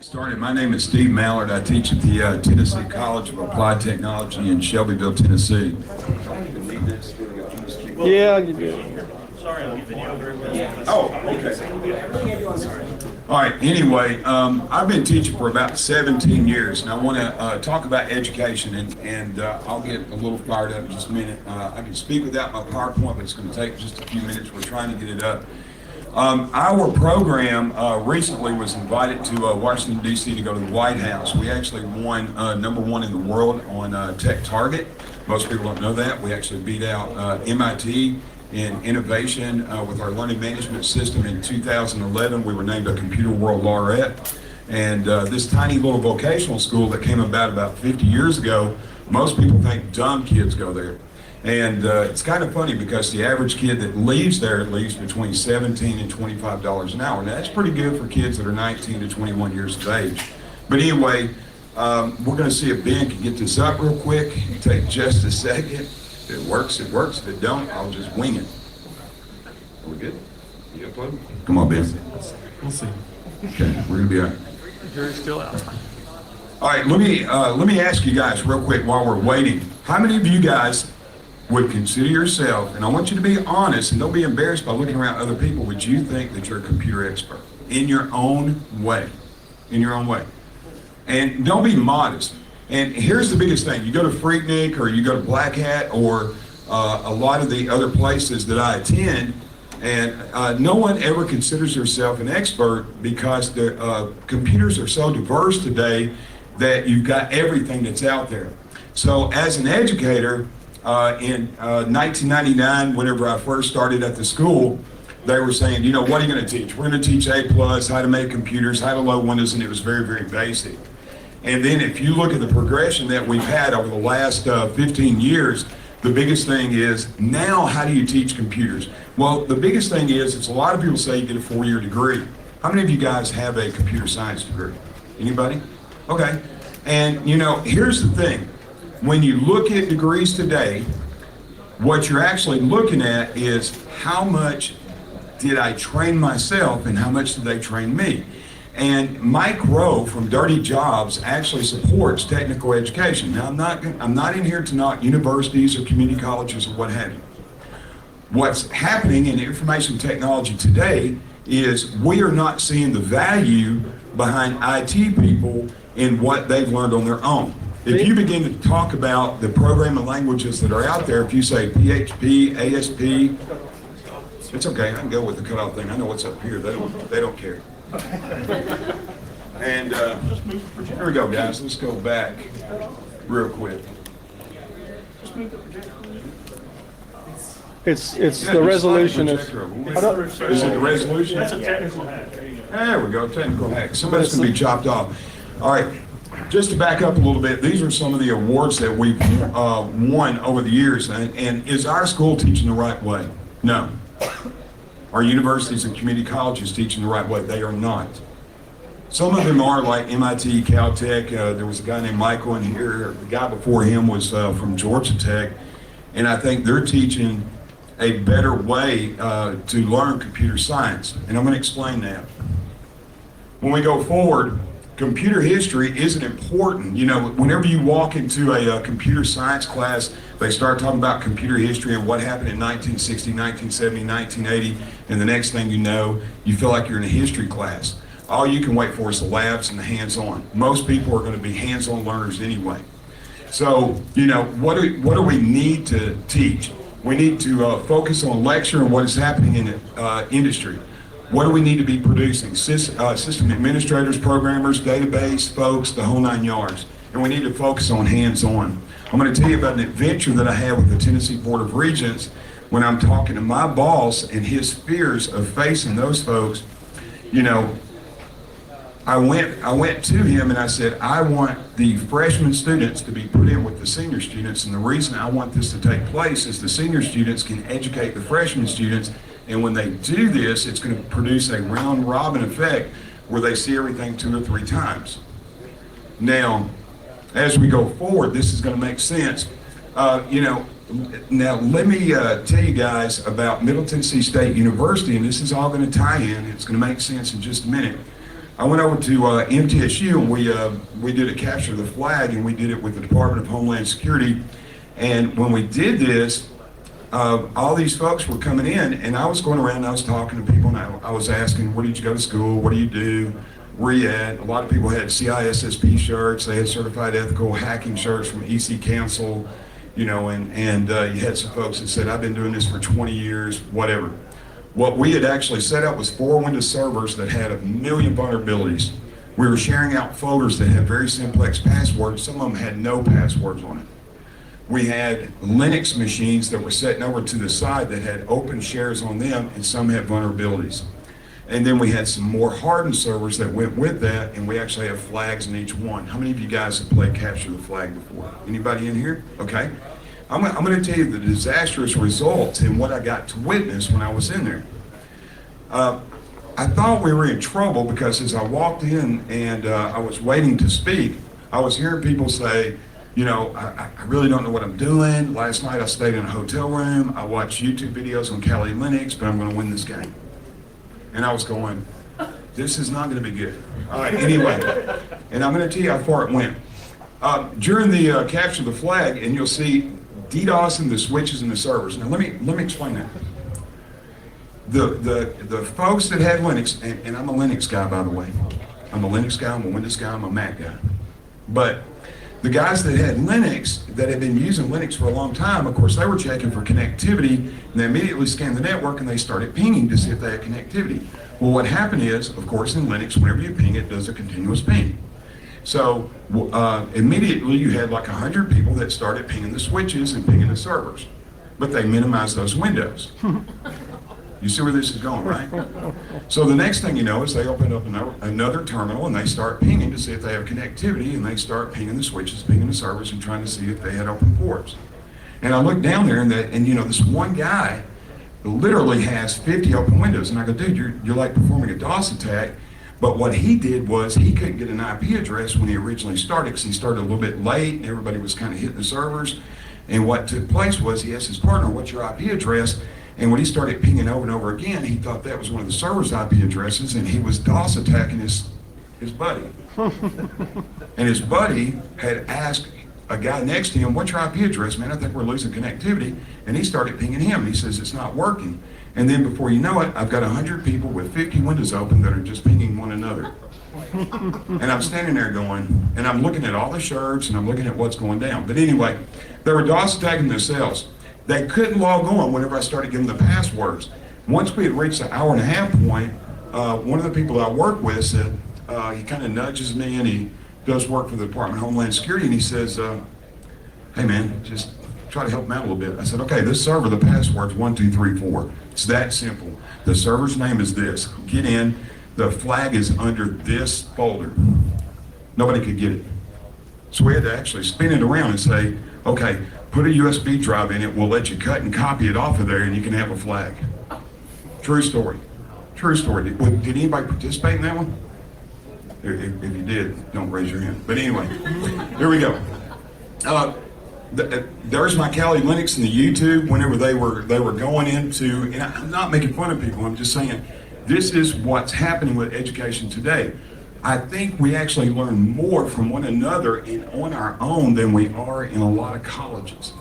Started. My name is Steve Mallard. I teach at the Tennessee College of Applied Technology in Shelbyville, Tennessee. Yeah, you do. Oh, okay. All right. Anyway, I've been teaching for about 17 years, and I want to talk about education, and I'll get a little fired up in just a minute. I can speak without my PowerPoint, but it's going to take just a few minutes. We're trying to get it up. Our program recently was invited to Washington, D.C. to go to the White House. We actually won #1 in the world on Tech Target. Most people don't know that. We actually beat out MIT in innovation with our learning management system in 2011. We were named a Computer World Laureate. And this tiny little vocational school that came about 50 years ago, most people think dumb kids go there. And it's kind of funny because the average kid that leaves there leaves between $17 and $25 an hour. Now that's pretty good for kids that are 19 to 21 years of age. But anyway, we're going to see if Ben can get this up real quick. It'll take just a second. If it works, it works. If it don't, I'll just wing it. Are we good? You upload? Come on, Ben. We'll see. Okay, we're going to be all right. Jury's still out. All right, let me ask you guys real quick while we're waiting. How many of you guys would consider yourself, and I want you to be honest and don't be embarrassed by looking around other people, would you think that you're a computer expert in your own way? In your own way. And don't be modest. And here's the biggest thing. You go to PhreakNIC or you go to Black Hat or a lot of the other places that I attend, and no one ever considers herself an expert because the computers are so diverse today that you've got everything that's out there. So as an educator, in 1999, whenever I first started at the school, they were saying, you know, what are you going to teach? We're going to teach A+, how to make computers, how to load Windows, and it was very, very basic. And then if you look at the progression that we've had over the last 15 years, the biggest thing is, now how do you teach computers? Well, the biggest thing is, it's a lot of people say you get a 4-year degree. How many of you guys have a computer science degree? Anybody? Okay. And, you know, here's the thing. When you look at degrees today, what you're actually looking at is how much did I train myself and how much did they train me? And Mike Rowe from Dirty Jobs actually supports technical education. Now, I'm not in here to knock universities or community colleges or what have you. What's happening in information technology today is we are not seeing the value behind IT people in what they've learned on their own. If you begin to talk about the programming languages that are out there, if you say PHP, ASP, it's okay. I can go with the cutoff thing. I know what's up here. They don't care. And here we go, guys. Let's go back real quick. It's the resolution is. Is it the resolution? That's a technical hack. There you go. There we go. Technical hack. Somebody's going to be chopped off. All right. Just to back up a little bit, these are some of the awards that we've won over the years. And is our school teaching the right way? No. Our universities and community colleges teaching the right way? They are not. Some of them are, like MIT, Caltech. There was a guy named Michael in here. The guy before him was from Georgia Tech. And I think they're teaching a better way to learn computer science. And I'm going to explain that. When we go forward, computer history isn't important. You know, whenever you walk into a computer science class, they start talking about computer history and what happened in 1960, 1970, 1980, and the next thing you know, you feel like you're in a history class. All you can wait for is the labs and the hands-on. Most people are going to be hands-on learners anyway. So, you know, what do we need to teach? We need to focus on lecture and what is happening in the industry. What do we need to be producing? System administrators, programmers, database folks, the whole 9 yards. And we need to focus on hands-on. I'm going to tell you about an adventure that I had with the Tennessee Board of Regents when I'm talking to my boss and his fears of facing those folks. You know, I went to him and I said, I want the freshman students to be put in with the senior students. And the reason I want this to take place is the senior students can educate the freshman students. And when they do this, it's going to produce a round robin effect where they see everything 2 or 3 times. Now, as we go forward, this is going to make sense. You know, now let me tell you guys about Middle Tennessee State University, and this is all going to tie in. It's going to make sense in just a minute. I went over to MTSU and we did a capture of the flag, and we did it with the Department of Homeland Security. And when we did this, all these folks were coming in, and I was going around and I was talking to people, and I was asking, where did you go to school? What do you do? Where you at? A lot of people had CISSP shirts. They had certified ethical hacking shirts from EC Council, you know, and you had some folks that said, I've been doing this for 20 years, whatever. What we had actually set up was 4 Windows servers that had 1 million vulnerabilities. We were sharing out folders that had very simplex passwords. Some of them had no passwords on it. We had Linux machines that were sitting over to the side that had open shares on them, and some had vulnerabilities. And then we had some more hardened servers that went with that, and we actually have flags in each one. How many of you guys have played Capture the Flag before? Anybody in here? Okay. I'm going to tell you the disastrous results and what I got to witness when I was in there. I thought we were in trouble because as I walked in and I was waiting to speak, I was hearing people say, you know, I really don't know what I'm doing. Last night I stayed in a hotel room. I watched YouTube videos on Kali Linux, but I'm going to win this game. And I was going, this is not going to be good. All right, anyway, and I'm going to tell you how far it went. During the capture the flag, and you'll see DDoS and the switches and the servers. Now let me explain that. The folks that had Linux, and I'm a Linux guy, by the way. I'm a Linux guy, I'm a Windows guy, I'm a Mac guy. But the guys that had Linux, that had been using Linux for a long time, of course, they were checking for connectivity, and they immediately scanned the network and they started pinging to see if they had connectivity. Well, what happened is, of course, in Linux, whenever you ping, it does a continuous ping. So immediately you had like 100 people that started pinging the switches and pinging the servers, but they minimized those windows. You see where this is going, right? So the next thing you know is they open up another terminal and they start pinging to see if they have connectivity, and they start pinging the switches, pinging the servers, and trying to see if they had open ports. And I look down there and you know, this one guy literally has 50 open windows, and I go, dude, you're like performing a DOS attack. But what he did was he couldn't get an IP address when he originally started, because he started a little bit late and everybody was kind of hitting the servers. And what took place was he asked his partner, what's your IP address? And when he started pinging over and over again, he thought that was one of the server's IP addresses, and he was DOS attacking his buddy. And his buddy had asked a guy next to him, what's your IP address, man? I think we're losing connectivity. And he started pinging him. He says, it's not working. And then before you know it, I've got 100 people with 50 windows open that are just pinging one another. And I'm standing there going, and I'm looking at all the shirts, and I'm looking at what's going down. But anyway, they were DOS attacking themselves. They couldn't log on whenever I started giving them the passwords. Once we had reached the hour-and-a-half point, one of the people I work with said, he kind of nudges me, and he does work for the Department of Homeland Security, and he says, hey man, just try to help him out a little bit. I said, okay, this server, the password's 1234. It's that simple. The server's name is this. Get in. The flag is under this folder. Nobody could get it. So we had to actually spin it around and say, okay, put a USB drive in it, we'll let you cut and copy it off of there, and you can have a flag. True story. True story. Did anybody participate in that one? If you did, don't raise your hand. But anyway, here we go. There's my Kali Linux and the YouTube whenever they were going into, and I'm not making fun of people, I'm just saying, this is what's happening with education today. I think we actually learn more from one another and on our own than we are in a lot of colleges.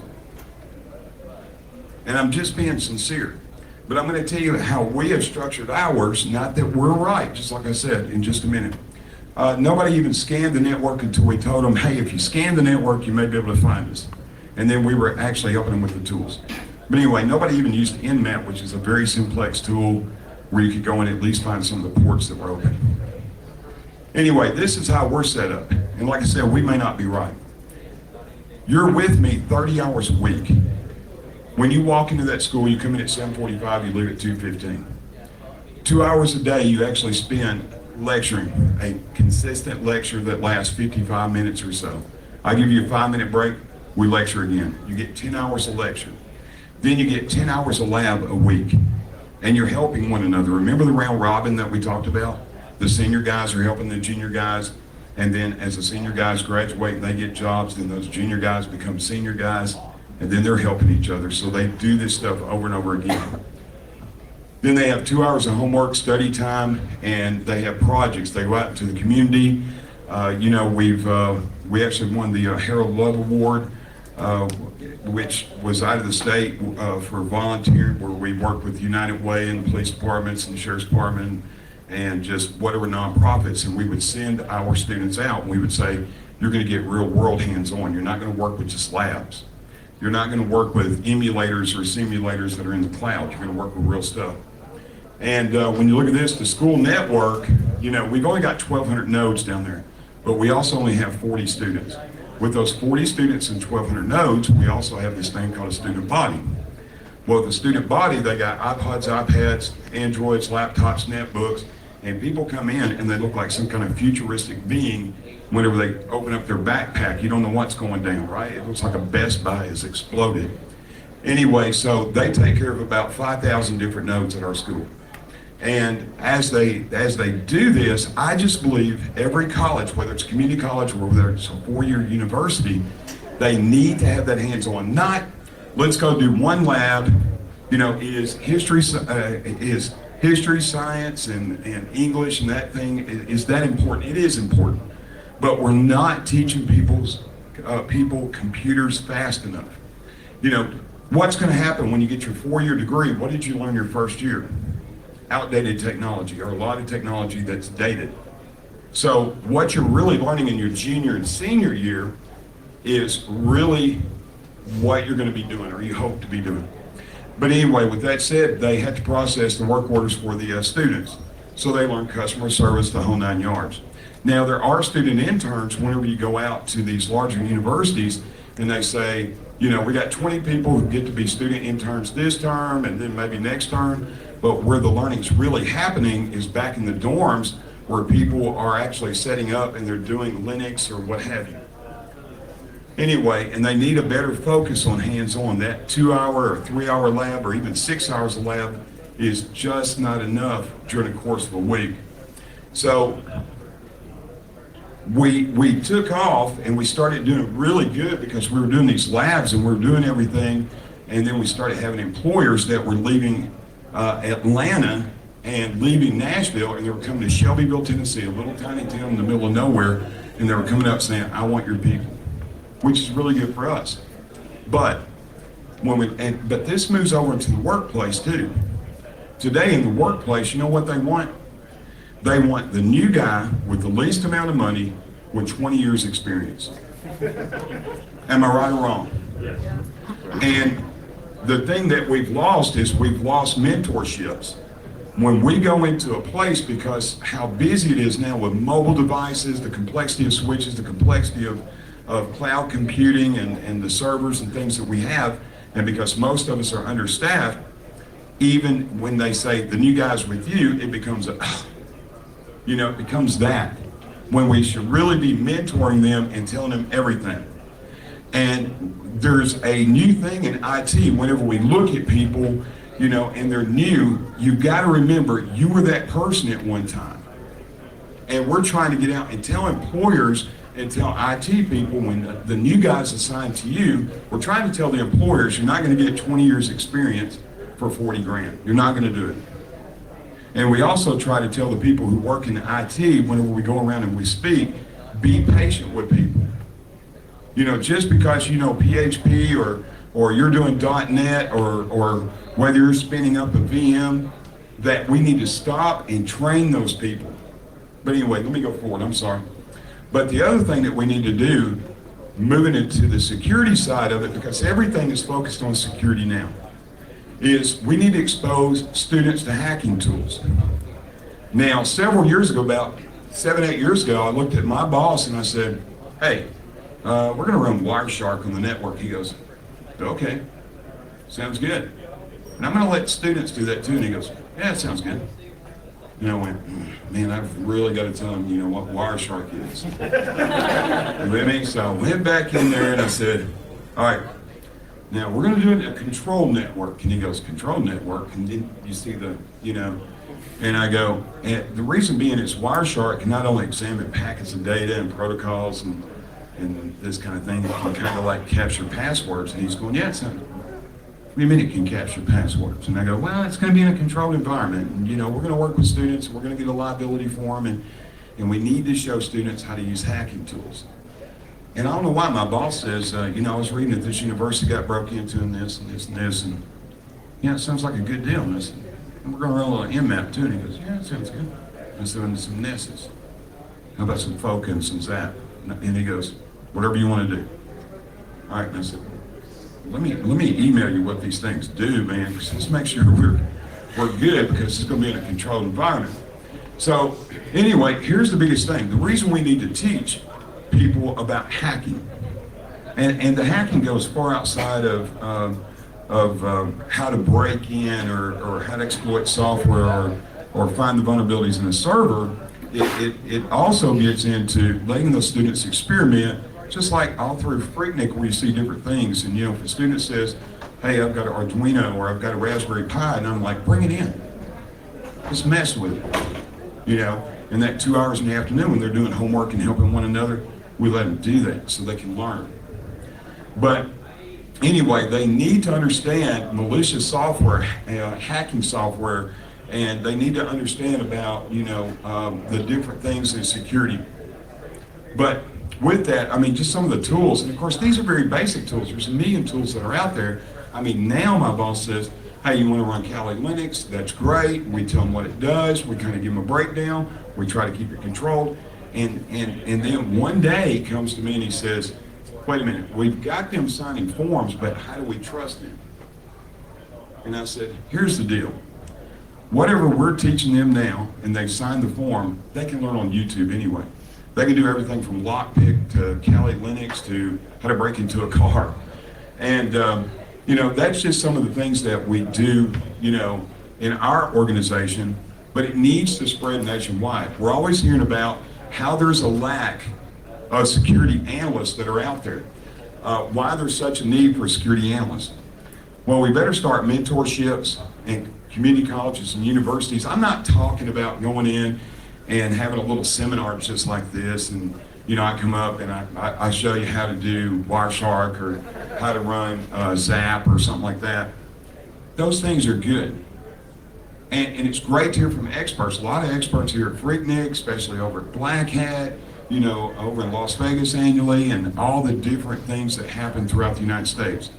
And I'm just being sincere. But I'm going to tell you how we have structured ours, not that we're right, just like I said in just a minute. Nobody even scanned the network until we told them, hey, if you scan the network, you may be able to find us. And then we were actually helping them with the tools. But anyway, nobody even used Nmap, which is a very simplex tool where you could go and at least find some of the ports that were open. Anyway, this is how we're set up. And like I said, we may not be right. You're with me 30 hours a week. When you walk into that school, you come in at 7:45, you leave at 2:15. 2 hours a day you actually spend lecturing, a consistent lecture that lasts 55 minutes or so. I give you a 5-minute break, we lecture again. You get 10 hours of lecture. Then you get 10 hours of lab a week. And you're helping one another. Remember the round robin that we talked about? The senior guys are helping the junior guys, and then as the senior guys graduate and they get jobs, then those junior guys become senior guys, and then they're helping each other. So they do this stuff over and over again. Then they have 2 hours of homework, study time, and they have projects. They go out into the community. You know, we actually won the Harold Love Award, which was out of the state for volunteering, where we worked with United Way and the police departments and the sheriff's department and just whatever nonprofits. And we would send our students out. And we would say, you're going to get real world hands-on. You're not going to work with just labs. You're not going to work with emulators or simulators that are in the cloud. You're going to work with real stuff. And when you look at this, the school network, you know, we've only got 1,200 nodes down there, but we also only have 40 students. With those 40 students and 1,200 nodes, we also have this thing called a student body. Well, the student body, they got iPods, iPads, Androids, laptops, netbooks, and people come in and they look like some kind of futuristic being. Whenever they open up their backpack, you don't know what's going down, right? It looks like a Best Buy has exploded. Anyway, so they take care of about 5,000 different nodes at our school. And as they do this, I just believe every college, whether it's community college or whether it's a 4-year university, they need to have that hands-on. Not, let's go do one lab. You know, is history, science, and English and that thing, is that important? It is important. But we're not teaching people computers fast enough. You know, what's going to happen when you get your 4-year degree? What did you learn your first year? Outdated technology, or a lot of technology that's dated. So what you're really learning in your junior and senior year is really what you're going to be doing, or you hope to be doing. But anyway, with that said, they had to process the work orders for the students. So they learn customer service, the whole 9 yards. Now, there are student interns whenever you go out to these larger universities and they say, you know, we got 20 people who get to be student interns this term and then maybe next term, but where the learning's really happening is back in the dorms where people are actually setting up and they're doing Linux or what have you. Anyway, and they need a better focus on hands-on. That 2-hour or 3-hour lab or even 6 hours of lab is just not enough during the course of a week. So we took off and we started doing really good because we were doing these labs and we were doing everything, and then we started having employers that were leaving Atlanta and leaving Nashville, and they were coming to Shelbyville, Tennessee, a little tiny town in the middle of nowhere, and they were coming up saying, I want your people, which is really good for us. But but this moves over into the workplace too. Today in the workplace, you know what they want? They want the new guy with the least amount of money with 20 years experience. Am I right or wrong? Yes. And the thing that we've lost is we've lost mentorships. When we go into a place, because how busy it is now with mobile devices, the complexity of switches, the complexity of cloud computing and the servers and things that we have, and because most of us are understaffed, even when they say the new guy's with you, it becomes it becomes that, when we should really be mentoring them and telling them everything. And there's a new thing in IT. Whenever we look at people, you know, and they're new, you've got to remember you were that person at one time. And we're trying to get out and tell employers and tell IT people, when the new guy's assigned to you, we're trying to tell the employers, you're not going to get 20 years experience for 40 grand. You're not going to do it. And we also try to tell the people who work in IT, whenever we go around and we speak, be patient with people. You know, just because you know PHP or you're doing .NET or whether you're spinning up a VM, that we need to stop and train those people. But anyway, let me go forward, I'm sorry. But the other thing that we need to do, moving into the security side of it, because everything is focused on security now, is we need to expose students to hacking tools. Now, several years ago, about 7-8 years ago, I looked at my boss and I said, hey, we're going to run Wireshark on the network. He goes, okay, sounds good. And I'm going to let students do that too. And he goes, yeah, it sounds good. And I went, man, I've really got to tell him, you know, what Wireshark is. You with me? So I went back in there and I said, all right, now we're going to do a control network. And he goes, control network? And then you see the, you know, and I go, and the reason being is Wireshark can not only examine packets of data and protocols and this kind of thing, it can kind of like capture passwords. And he's going, yeah, do you mean it can capture passwords? And I go, well, it's going to be in a controlled environment. And, you know, we're going to work with students. We're going to get a liability form. And we need to show students how to use hacking tools. And I don't know why my boss says, you know, I was reading that this university got broke into and this and this and this. And, yeah, it sounds like a good deal. And I said, and we're going to run a little MMAP too. And he goes, yeah, it sounds good. I said, and some NESs. How about some FOCA and some ZAP? And he goes, whatever you want to do. All right, and I said, let me email you what these things do, man. Let's make sure we're good, because it's going to be in a controlled environment. So anyway, here's the biggest thing. The reason we need to teach people about hacking, and the hacking goes far outside of how to break in or how to exploit software or find the vulnerabilities in a server. It also gets into letting those students experiment, just like all through PhreakNIC, where you see different things. And, you know, if a student says, hey, I've got an Arduino or I've got a Raspberry Pi, and I'm like, bring it in. Just mess with it. You know, in that 2 hours in the afternoon when they're doing homework and helping one another, we let them do that so they can learn. But anyway, they need to understand malicious software, hacking software, and they need to understand about, you know, the different things in security. But with that, I mean, just some of the tools, and of course, these are very basic tools. There's a million tools that are out there. I mean, now my boss says, hey, you want to run Kali Linux? That's great. We tell them what it does. We kind of give them a breakdown. We try to keep it controlled. And then one day he comes to me and he says, wait a minute, we've got them signing forms, but how do we trust them? And I said, here's the deal. Whatever we're teaching them now, and they've signed the form, they can learn on YouTube anyway. They can do everything from lockpick to Kali Linux to how to break into a car. And, you know, that's just some of the things that we do, you know, in our organization, but it needs to spread nationwide. We're always hearing about how there's a lack of security analysts that are out there. Why there's such a need for security analysts. Well, we better start mentorships in community colleges and universities. I'm not talking about going in and having a little seminar just like this, and you know, I come up and I show you how to do Wireshark or how to run ZAP or something like that. Those things are good. And it's great to hear from experts. A lot of experts here at PhreakNIC, especially over at Black Hat, you know, over in Las Vegas annually, and all the different things that happen throughout the United States.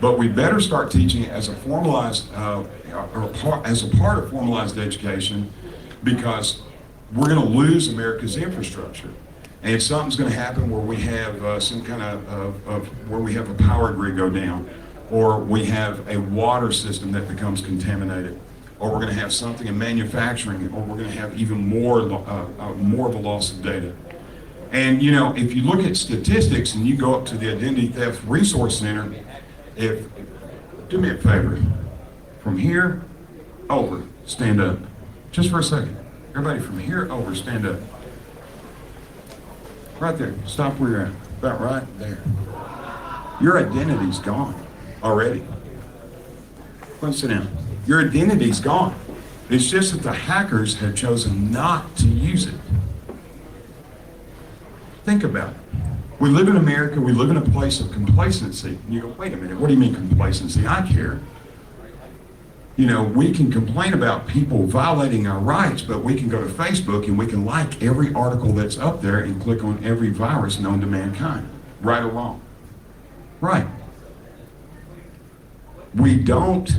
But we better start teaching it as a formalized, as a part of formalized education, because we're going to lose America's infrastructure. And something's going to happen where we have some kind of where we have a power grid go down, or we have a water system that becomes contaminated, or we're going to have something in manufacturing, or we're going to have even more of a loss of data. And you know, if you look at statistics and you go up to the Identity Theft Resource Center, do me a favor, from here over, stand up, just for a second. Everybody from here over, stand up. Right there, stop where you're at, about right there. Your identity's gone already. Go and sit down. Your identity's gone. It's just that the hackers have chosen not to use it. Think about it. We live in America, we live in a place of complacency. And you go, wait a minute, what do you mean complacency? I care. You know, we can complain about people violating our rights, but we can go to Facebook and we can like every article that's up there and click on every virus known to mankind, right or wrong. Right. We don't,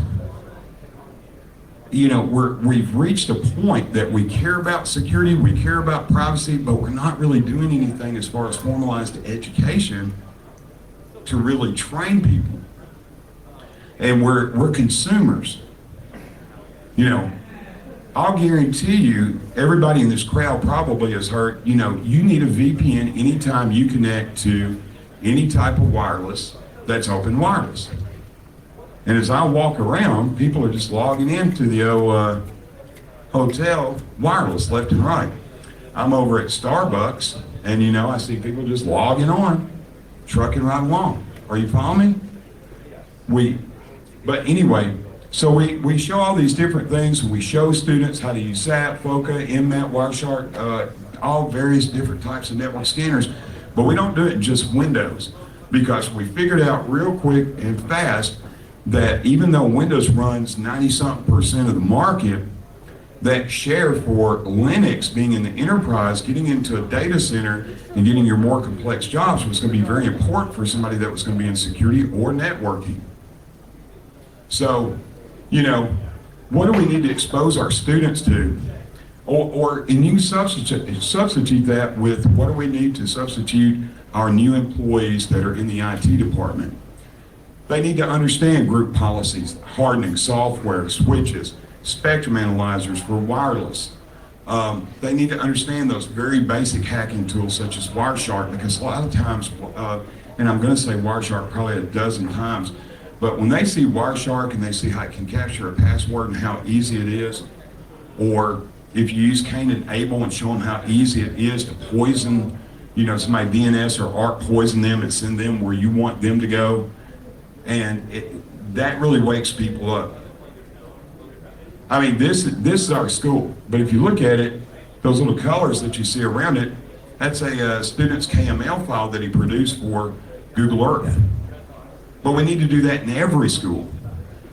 you know, we've reached a point that we care about security, we care about privacy, but we're not really doing anything as far as formalized education to really train people. And we're consumers. You know, I'll guarantee you, everybody in this crowd probably has heard, you know, you need a VPN anytime you connect to any type of wireless that's open wireless. And as I walk around, people are just logging into the hotel wireless left and right. I'm over at Starbucks, and you know, I see people just logging on, trucking right along. Are you following me? But anyway, so we show all these different things, and we show students how to use SAP, FOCA, MMAT, Wireshark, all various different types of network scanners, but we don't do it in just Windows, because we figured out real quick and fast that even though Windows runs 90-something% of the market, that share for Linux being in the enterprise, getting into a data center and getting your more complex jobs was going to be very important for somebody that was going to be in security or networking. So, what do we need to expose our students to? And you can substitute that with what do we need to substitute our new employees that are in the IT department. They need to understand group policies, hardening software, switches, spectrum analyzers for wireless. They need to understand those very basic hacking tools such as Wireshark, because a lot of times, and I'm going to say Wireshark probably a dozen times, but when they see Wireshark and they see how it can capture a password and how easy it is, or if you use Cain and Abel and show them how easy it is to poison, somebody DNS or ARC poison them and send them where you want them to go, and that really wakes people up. I mean, this is our school, but if you look at it, those little colors that you see around it, that's a student's KML file that he produced for Google Earth. But we need to do that in every school.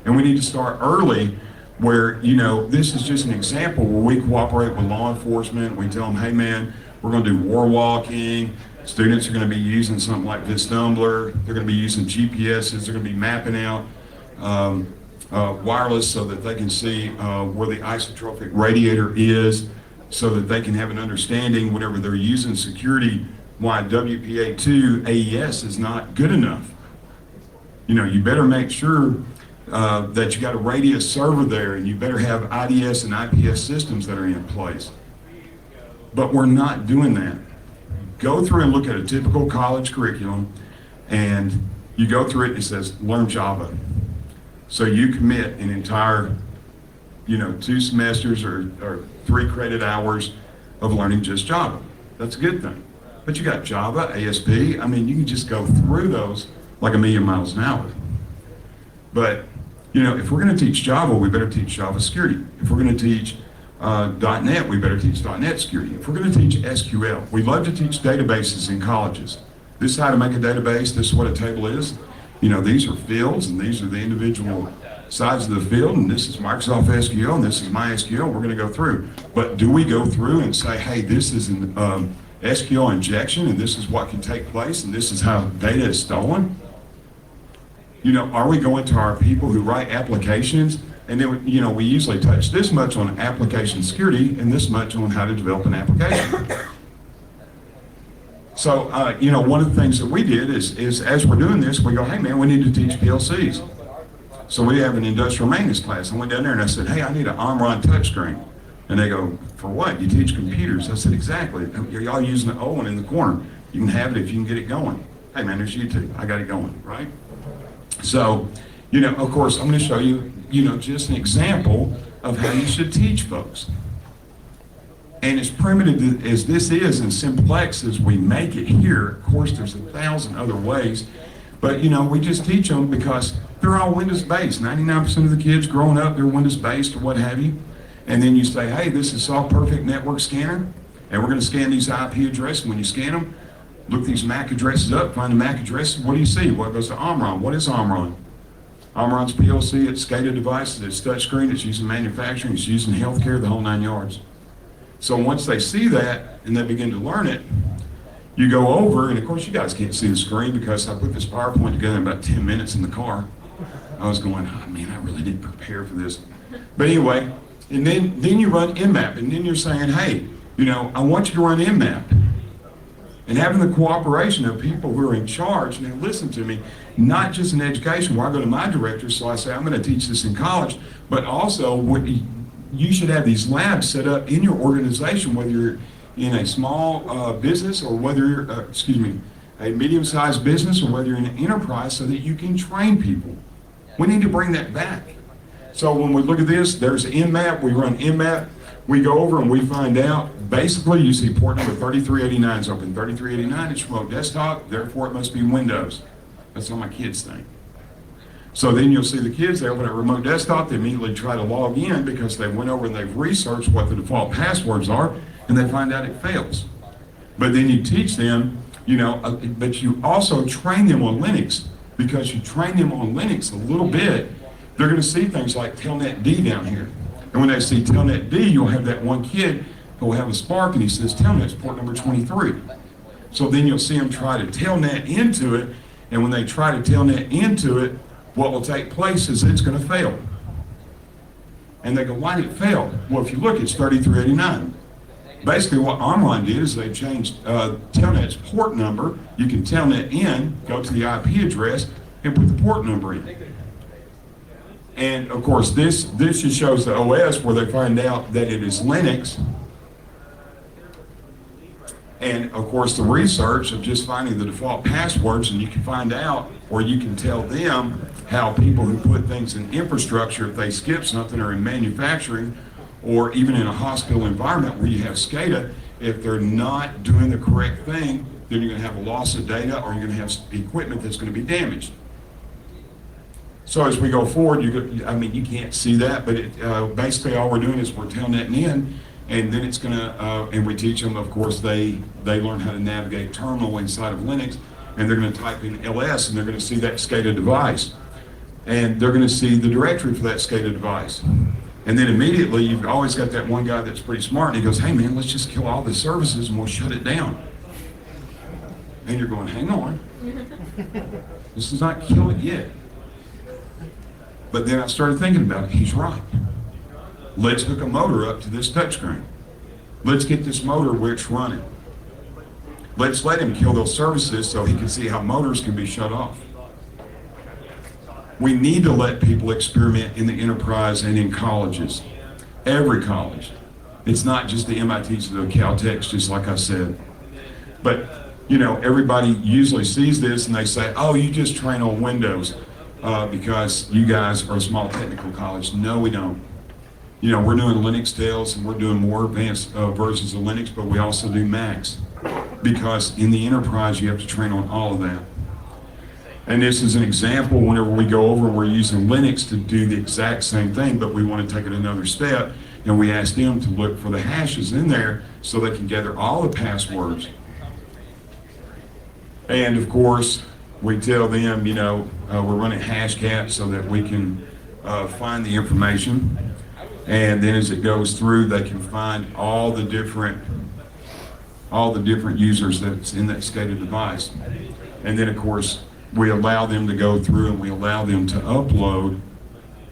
And we need to start early where, this is just an example where we cooperate with law enforcement. We tell them, hey man, we're going to do war walking. Students are going to be using something like Vistumbler. They're going to be using GPSs. They're going to be mapping out wireless so that they can see where the isotropic radiator is, so that they can have an understanding whenever they're using security why WPA2 AES is not good enough. You better make sure that you got a radius server there, and you better have IDS and IPS systems that are in place. But we're not doing that. Go through and look at a typical college curriculum, and you go through it and it says, learn Java. So you commit an entire, 2 semesters or 3 credit hours of learning just Java. That's a good thing. But you got Java, ASP, you can just go through those like a million miles an hour. But, if we're going to teach Java, we better teach Java security. If we're going to teach .NET, we better teach .NET security. If we're going to teach SQL, we love to teach databases in colleges. This is how to make a database. This is what a table is. These are fields, and these are the individual sides of the field, and this is Microsoft SQL, and this is MySQL. We're going to go through. But do we go through and say, hey, this is an SQL injection, and this is what can take place, and this is how data is stolen? Are we going to our people who write applications, and then, we usually touch this much on application security and this much on how to develop an application. So, one of the things that we did is as we're doing this, we go, hey man, we need to teach PLCs. So we have an industrial maintenance class. I went down there and I said, hey, I need an Omron touchscreen. And they go, for what? You teach computers? I said, exactly. Y'all using the old one in the corner. You can have it if you can get it going. Hey man, there's YouTube. I got it going, right? So, of course, I'm going to show you, just an example of how you should teach folks. And as primitive as this is and simplex as we make it here, of course, there's 1,000 other ways. But, we just teach them because they're all Windows-based. 99% of the kids growing up, they're Windows-based or what have you. And then you say, hey, this is Soft Perfect Network Scanner, and we're going to scan these IP addresses. When you scan them, look these MAC addresses up, find the MAC addresses. What do you see? What goes to Omron? What is Omron? Omron's PLC, it's SCADA devices, it's touchscreen, it's used in manufacturing, it's used in healthcare, the whole 9 yards. So once they see that and they begin to learn it, you go over, and of course you guys can't see the screen because I put this PowerPoint together in about 10 minutes in the car. I was going, oh man, I really didn't prepare for this. But anyway, and then you run InMap, and then you're saying, hey, I want you to run InMap. And having the cooperation of people who are in charge, now listen to me, not just in education where I go to my director, so I say, I'm going to teach this in college, but also you should have these labs set up in your organization, whether you're in a small business or whether you're, a medium-sized business or whether you're in an enterprise, so that you can train people. We need to bring that back. So when we look at this, there's InMap, we run InMap, we go over and we find out, basically you see port number 3389 is open. 3389 is remote desktop, therefore it must be Windows. That's how my kids think. So then you'll see the kids, they open a remote desktop, they immediately try to log in because they went over and they've researched what the default passwords are, and they find out it fails. But then you teach them, but you also train them on Linux. because you train them on Linux a little bit, they're going to see things like Telnet D down here. And when they see Telnet D, you'll have that one kid who will have a spark and he says, Telnet's port number 23. So then you'll see them try to Telnet into it, and when they try to Telnet into it, what will take place is it's going to fail. And they go, why did it fail? Well, if you look, it's 3389. Basically what online did is they changed Telnet's port number. You can Telnet in, go to the IP address, and put the port number in. And of course, this just shows the OS where they find out that it is Linux. And of course, the research of just finding the default passwords, and you can find out, or you can tell them how people who put things in infrastructure, if they skip something, or in manufacturing, or even in a hospital environment where you have SCADA, if they're not doing the correct thing, then you're going to have a loss of data, or you're going to have equipment that's going to be damaged. So as we go forward, you can't see that, but basically all we're doing is we're telnetting in, and then it's going to, and we teach them, of course, they learn how to navigate terminal inside of Linux, and they're going to type in ls, and they're going to see that SCADA device. And they're going to see the directory for that SCADA device. And then immediately, you've always got that one guy that's pretty smart, and he goes, hey man, let's just kill all the services and we'll shut it down. And you're going, hang on. This is not kill it yet. But then I started thinking about it. He's right. Let's hook a motor up to this touchscreen. Let's get this motor where it's running. Let's let him kill those services so he can see how motors can be shut off. We need to let people experiment in the enterprise and in colleges. Every college. It's not just the MITs or the Caltechs, just like I said. But, you know, everybody usually sees this and they say, oh, you just train on Windows because you guys are a small technical college. No, we don't. You know, we're doing Linux Tales and we're doing more advanced versions of Linux, but we also do Macs. Because in the enterprise, you have to train on all of that. And this is an example whenever we go over and we're using Linux to do the exact same thing, but we want to take it another step, and we ask them to look for the hashes in there so they can gather all the passwords. And of course, we tell them, you know, we're running Hashcat so that we can find the information. And then as it goes through, they can find all the different users that's in that SCADA device. And then of course, we allow them to go through and we allow them to upload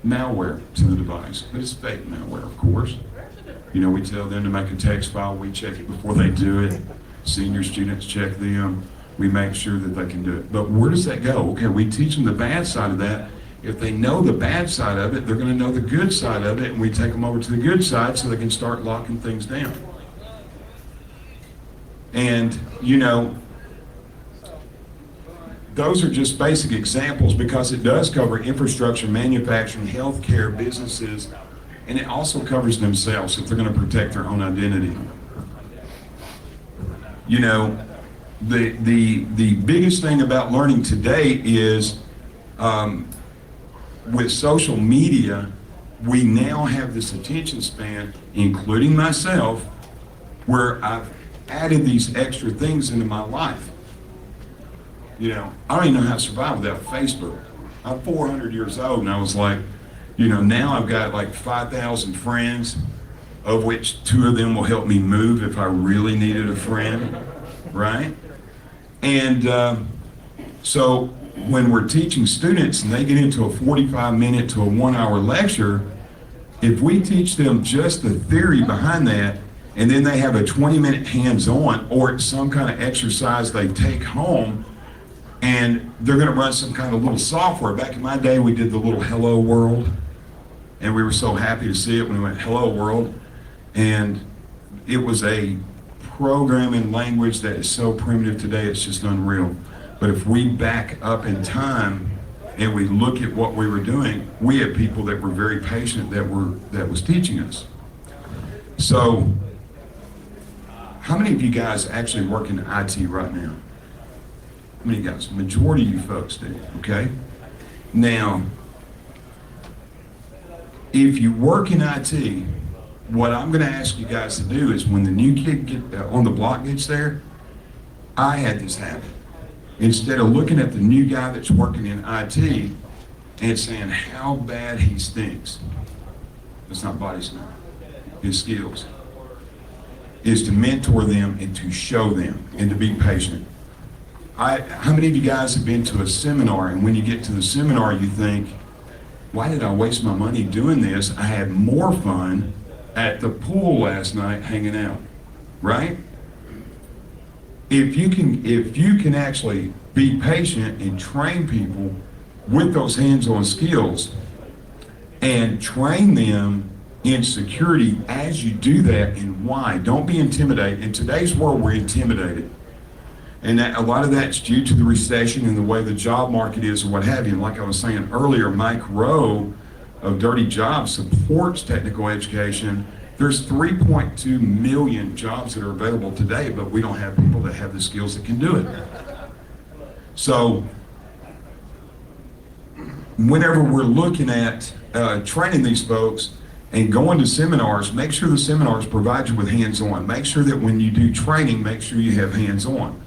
malware to the device. But it's fake malware, of course. You know, we tell them to make a text file, we check it before they do it. Senior students check them. We make sure that they can do it. But where does that go? Okay, we teach them the bad side of that. If they know the bad side of it, they're going to know the good side of it, and we take them over to the good side so they can start locking things down. And, you know, those are just basic examples because it does cover infrastructure, manufacturing, healthcare, businesses, and it also covers themselves if they're going to protect their own identity. You know, the biggest thing about learning today is with social media, we now have this attention span, including myself, where I've added these extra things into my life. You know, I don't even know how to survive without Facebook. I'm 400 years old, and I was like, you know, now I've got like 5,000 friends, of which 2 of them will help me move if I really needed a friend, right? And so when we're teaching students and they get into a 45-minute to a 1-hour lecture, if we teach them just the theory behind that, and then they have a 20-minute hands-on or some kind of exercise they take home, and they're going to run some kind of little software. Back in my day, we did the little Hello World, and we were so happy to see it when we went Hello World. And it was a programming language that is so primitive today, it's just unreal. But if we back up in time and we look at what we were doing, we had people that were very patient that was teaching us. So, how many of you guys actually work in IT right now? How many guys? Majority of you folks do, okay? Now, if you work in IT, what I'm going to ask you guys to do is when the new kid on the block gets there, I had this habit. instead of looking at the new guy that's working in IT and saying how bad he stinks. That's not body smell. His skills is to mentor them and to show them and to be patient. How many of you guys have been to a seminar, and when you get to the seminar you think, why did I waste my money doing this? I had more fun at the pool last night hanging out, right? If you can actually be patient and train people with those hands-on skills and train them in security as you do that, and why. Don't be intimidated. In today's world, we're intimidated. And that, a lot of that's due to the recession and the way the job market is and what have you. And like I was saying earlier, Mike Rowe of Dirty Jobs supports technical education. There's 3.2 million jobs that are available today, but we don't have people that have the skills that can do it. So whenever we're looking at training these folks and going to seminars, make sure the seminars provide you with hands-on. Make sure that when you do training, make sure you have hands-on.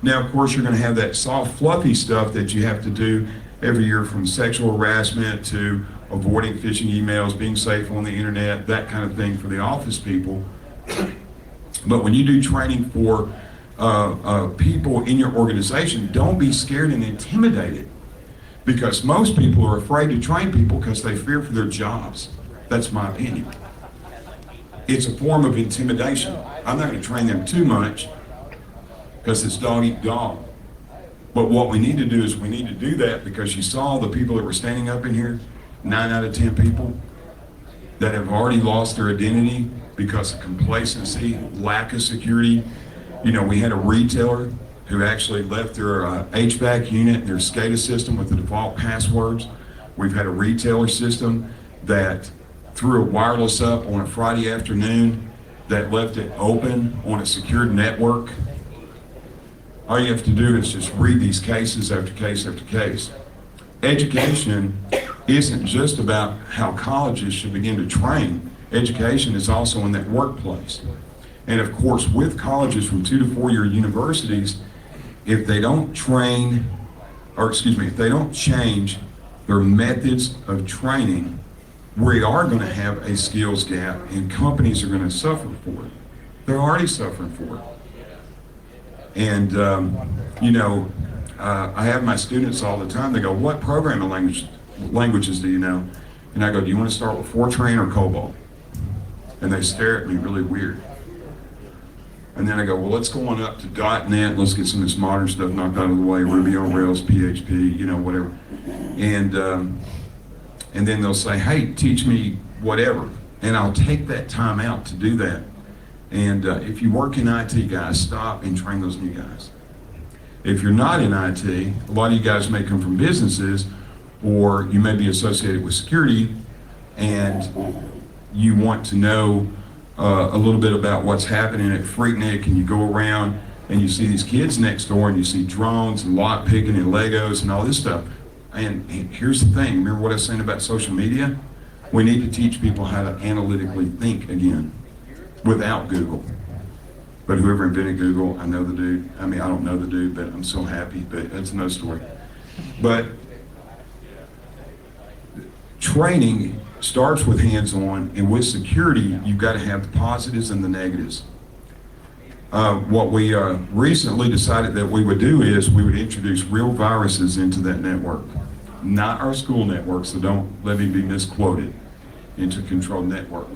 Now, of course, you're going to have that soft, fluffy stuff that you have to do every year, from sexual harassment to avoiding phishing emails, being safe on the internet, that kind of thing for the office people. But when you do training for people in your organization, don't be scared and intimidated, because most people are afraid to train people because they fear for their jobs. That's my opinion. It's a form of intimidation. I'm not going to train them too much because it's dog eat dog. But what we need to do is we need to do that because you saw the people that were standing up in here, 9 out of 10 people that have already lost their identity because of complacency, lack of security. You know, we had a retailer who actually left their HVAC unit, their SCADA system with the default passwords. We've had a retailer system that threw a wireless up on a Friday afternoon that left it open on a secured network. All you have to do is just read these cases after case after case. Education isn't just about how colleges should begin to train. Education is also in that workplace. And of course, with colleges from 2 to 4 year universities, if they don't train, if they don't change their methods of training, we are going to have a skills gap, and companies are going to suffer for it. They're already suffering for it. And, I have my students all the time, they go, what programming languages do you know? And I go, do you want to start with Fortran or COBOL? And they stare at me really weird. And then I go, well, let's go on up to .NET, let's get some of this modern stuff knocked out of the way, Ruby on Rails, PHP, whatever. And then they'll say, hey, teach me whatever. And I'll take that time out to do that. And if you work in IT, guys, stop and train those new guys. If you're not in IT, a lot of you guys may come from businesses, or you may be associated with security, and you want to know a little bit about what's happening at PhreakNIC, and you go around and you see these kids next door and you see drones and lock picking and Legos and all this stuff. And here's the thing, remember what I was saying about social media? We need to teach people how to analytically think again without Google. But whoever invented Google, I know the dude. I mean, I don't know the dude, but I'm so happy, but that's another story. But training starts with hands-on, and with security, you've got to have the positives and the negatives. What we recently decided that we would do is we would introduce real viruses into that network. Not our school network, so don't let me be misquoted, into a controlled network.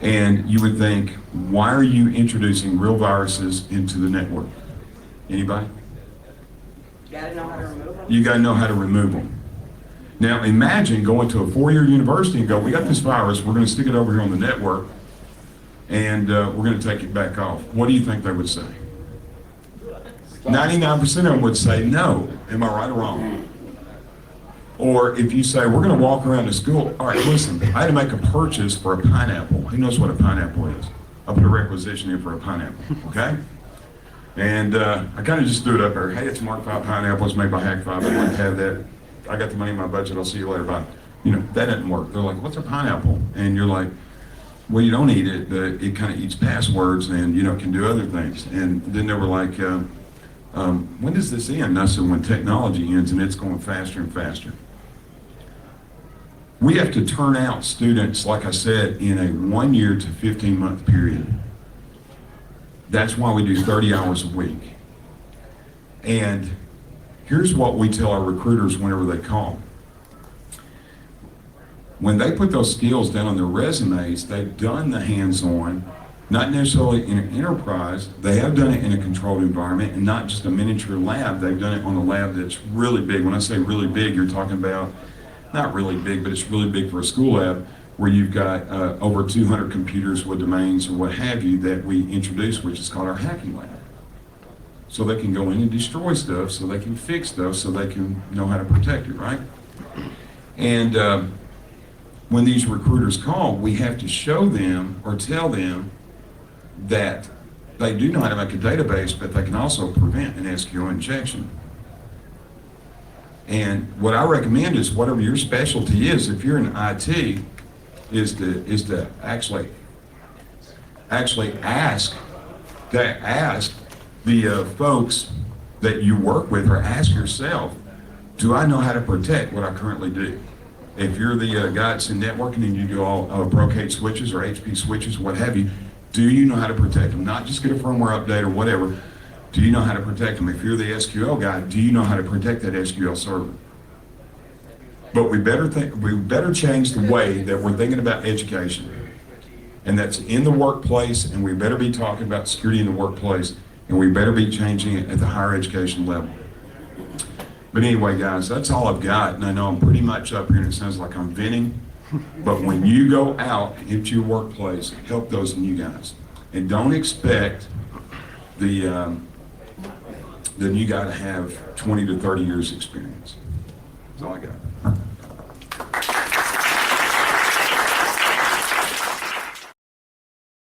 And you would think, why are you introducing real viruses into the network? Anybody? You gotta know how to remove them. You gotta know how to remove them. Now imagine going to a 4-year university and go, we got this virus, we're gonna stick it over here on the network, and we're gonna take it back off. What do you think they would say? 99% of them would say no. Am I right or wrong? Or if you say, we're gonna walk around the school, all right, listen, I had to make a purchase for a pineapple. Who knows what a pineapple is? I put a requisition in for a pineapple, okay? And I kind of just threw it up there. Hey, it's Mark 5 pineapples made by Hack 5. I'd like to have that. I got the money in my budget. I'll see you later. Bye. That didn't work. They're like, what's a pineapple? And you're like, well, you don't eat it, but it kind of eats passwords and, can do other things. And then they were like, when does this end? And I said, when technology ends, and it's going faster and faster. We have to turn out students, like I said, in a 1 year to 15-month period. That's why we do 30 hours a week. And here's what we tell our recruiters whenever they call. When they put those skills down on their resumes, they've done the hands-on, not necessarily in an enterprise. They have done it in a controlled environment and not just a miniature lab. They've done it on a lab that's really big. When I say really big, you're talking about not really big, but it's really big for a school lab where you've got over 200 computers with domains or what have you that we introduce, which is called our hacking lab. So they can go in and destroy stuff, so they can fix stuff, so they can know how to protect it, right? And when these recruiters call, we have to show them or tell them that they do know how to make a database, but they can also prevent an SQL injection. And what I recommend is whatever your specialty is, if you're in IT, is to actually ask the folks that you work with, or ask yourself, do I know how to protect what I currently do? If you're the guy that's in networking and you do all Brocade switches or HP switches, what have you, do you know how to protect them? Not just get a firmware update or whatever. Do you know how to protect them? If you're the SQL guy, do you know how to protect that SQL server? But we better change the way that we're thinking about education. And that's in the workplace, and we better be talking about security in the workplace, and we better be changing it at the higher education level. But anyway, guys, that's all I've got. And I know I'm pretty much up here, and it sounds like I'm venting. But when you go out into your workplace, help those new guys. And don't expect the new guy to have 20 to 30 years experience. That's all I got.